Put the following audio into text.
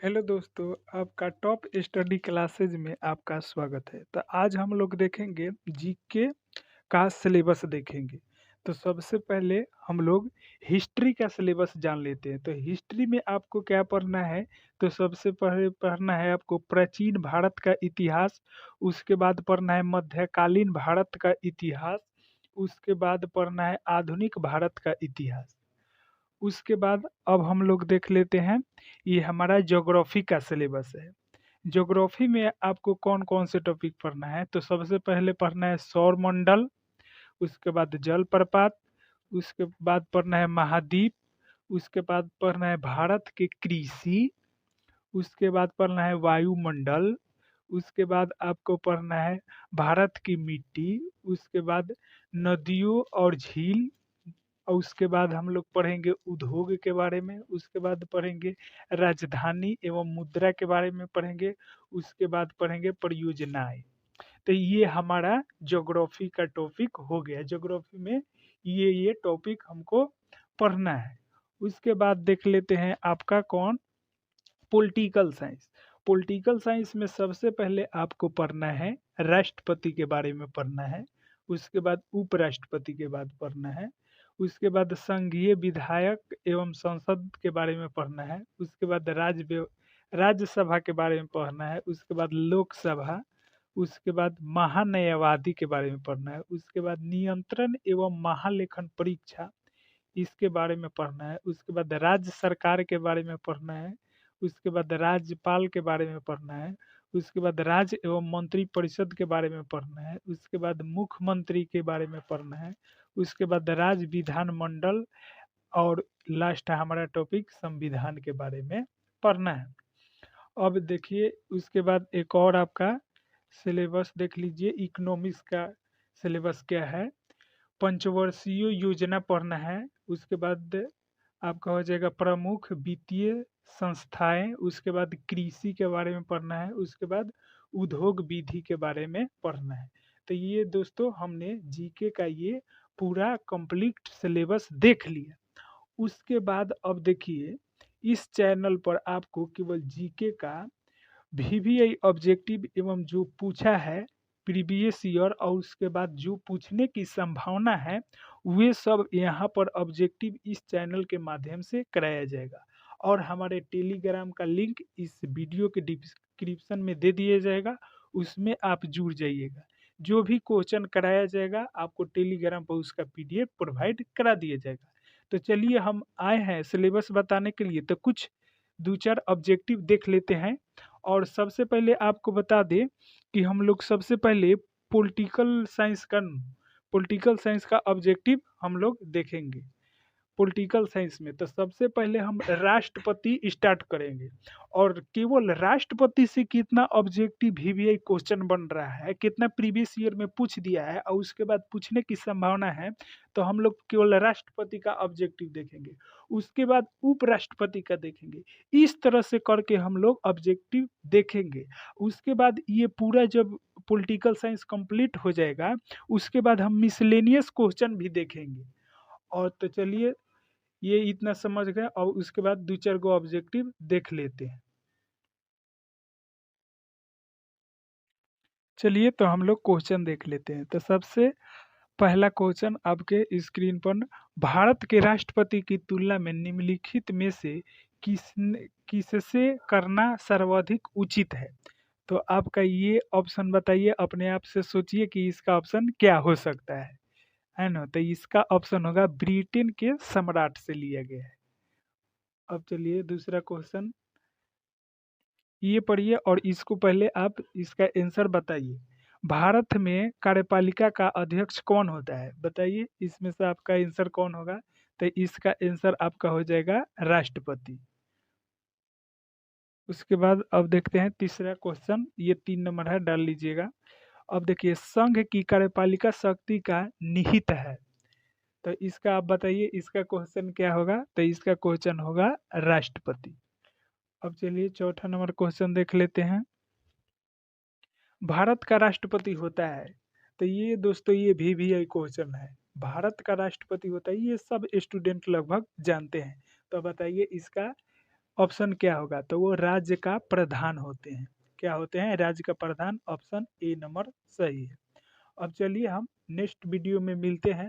Hello दोस्तों, आपका top study classes में आपका स्वागत है। तो आज हम लोग देखेंगे जीके का सिलेबस देखेंगे। तो सबसे पहले हम लोग हिस्ट्री का सिलेबस जान लेते हैं। तो हिस्ट्री में आपको क्या पढ़ना है? तो सबसे पहले पढ़ना है आपको प्राचीन भारत का इतिहास। उसके बाद पढ़ना है मध्यकालीन भारत का इतिहास। उसके बाद पढ़ना है आधुनिक भारत का इतिहास। उसके बाद अब हम लोग देख लेते हैं, ये हमारा ज्योग्राफी का सिलेबस है। ज्योग्राफी में आपको कौन कौन से टॉपिक पढ़ना है? तो सबसे पहले पढ़ना है सौर मंडल। उसके बाद जलप्रपात। उसके बाद पढ़ना है महाद्वीप। उसके बाद पढ़ना है भारत के कृषि। उसके बाद पढ़ना है वायुमंडल। उसके बाद आपको पढ़ना है भारत की मिट्टी। उसके बाद नदियों और झील। और उसके बाद हम लोग पढ़ेंगे उद्योग के बारे में। उसके बाद पढ़ेंगे राजधानी एवं मुद्रा के बारे में पढ़ेंगे। उसके बाद पढ़ेंगे परियोजनाएं। तो ये हमारा ज्योग्राफी का टॉपिक हो गया। ज्योग्राफी में ये टॉपिक हमको पढ़ना है। उसके बाद देख लेते हैं आपका कौन, पॉलिटिकल साइंस। पॉलिटिकल साइंस में सबसे पहले आपको पढ़ना है राष्ट्रपति के बारे में पढ़ना है। उसके बाद उपराष्ट्रपति के बाद पढ़ना है। उसके बाद संघीय विधायक एवं संसद के बारे में पढ़ना है। उसके बाद राज्यसभा के बारे में पढ़ना है। उसके बाद लोकसभा। उसके बाद महान्यायवादी के बारे में पढ़ना है। उसके बाद नियंत्रण एवं महालेखन परीक्षा, इसके बारे में पढ़ना है। उसके बाद राज्य सरकार के बारे में पढ़ना है। उसके बाद राज्यपाल के बारे में पढ़ना है। उसके बाद राज्य एवं मंत्री परिषद के बारे में पढ़ना है। उसके बाद मुख्यमंत्री के बारे में पढ़ना है। उसके बाद राज्य विधानमंडल। और लास्ट है हमारा टॉपिक संविधान के बारे में पढ़ना है। अब देखिए, उसके बाद एक और आपका सिलेबस देख लीजिए, इकोनॉमिक्स का सिलेबस क्या है। पंचवर्षीय योजना पढ़ना है। उसके बाद आपका हो जाएगा प्रमुख वित्तीय संस्थाएं। उसके बाद कृषि के बारे में पढ़ना है। उसके बाद उद्योग विधि के बारे में पढ़ना है। तो ये दोस्तों हमने जीके का ये पूरा कंप्लीट सिलेबस देख लिया। उसके बाद अब देखिए, इस चैनल पर आपको केवल जीके का वीवीआई ऑब्जेक्टिव एवं जो पूछा है प्रीवियस ईयर और उसके बाद जो पूछने की संभावना है, वे सब यहाँ पर ऑब्जेक्टिव इस चैनल के माध्यम से कराया जाएगा। और हमारे टेलीग्राम का लिंक इस वीडियो के डिस्क्रिप्शन में दे दिया जाएगा, उसमें आप जुड़ जाइएगा। जो भी क्वेश्चन कराया जाएगा आपको टेलीग्राम पर उसका पीडीएफ प्रोवाइड करा दिया जाएगा। तो चलिए, हम आए हैं सिलेबस बताने के लिए, तो कुछ दो चार ऑब्जेक्टिव देख लेते हैं। और सबसे पहले आपको बता दें कि हम लोग सबसे पहले पॉलिटिकल साइंस का ऑब्जेक्टिव हम लोग देखेंगे। पॉलिटिकल साइंस में तो सबसे पहले हम राष्ट्रपति स्टार्ट करेंगे। और केवल राष्ट्रपति से कितना ऑब्जेक्टिव वीवीआई क्वेश्चन बन रहा है, कितना प्रीवियस ईयर में पूछ दिया है और उसके बाद पूछने की संभावना है, तो हम लोग केवल राष्ट्रपति का ऑब्जेक्टिव देखेंगे। उसके बाद उपराष्ट्रपति का देखेंगे। इस तरह से करके हम लोग ऑब्जेक्टिव देखेंगे। उसके बाद ये पूरा जब पॉलिटिकल साइंस कंप्लीट हो जाएगा, उसके बाद हम मिसलेनियस क्वेश्चन भी देखेंगे। और तो चलिए, ये इतना समझ गए और उसके बाद दो चार गो ऑब्जेक्टिव देख लेते हैं। चलिए, तो हम लोग क्वेश्चन देख लेते हैं। तो सबसे पहला क्वेश्चन आपके स्क्रीन पर, भारत के राष्ट्रपति की तुलना में निम्नलिखित में से किससे करना सर्वाधिक उचित है? तो आपका ये ऑप्शन बताइए, अपने आप से सोचिए कि इसका ऑप्शन क्या हो सकता है ना? तो इसका ऑप्शन होगा ब्रिटेन के सम्राट से लिया गया है। अब चलिए दूसरा क्वेश्चन, ये पढ़िए और इसको पहले आप इसका आंसर बताइए। भारत में कार्यपालिका का अध्यक्ष कौन होता है? बताइए, इसमें से आपका आंसर कौन होगा? तो इसका आंसर आपका हो जाएगा राष्ट्रपति। उसके बाद अब देखते हैं तीसरा क्वेश्चन, ये 3 नंबर है, डाल लीजिएगा। अब देखिए, संघ की कार्यपालिका शक्ति का निहित है। तो इसका आप बताइए, इसका क्वेश्चन क्या होगा? तो इसका क्वेश्चन होगा राष्ट्रपति। अब चलिए चौथा नंबर क्वेश्चन देख लेते हैं। भारत का राष्ट्रपति होता है, तो ये दोस्तों ये वीवीआई क्वेश्चन है। भारत का राष्ट्रपति होता है, ये सब स्टूडेंट लगभग जानते हैं। तो बताइए इसका ऑप्शन क्या होगा? तो वो राज्य का प्रधान होते हैं। क्या होते हैं? राज्य का प्रधान। ऑप्शन ए नंबर सही है। अब चलिए हम नेक्स्ट वीडियो में मिलते हैं।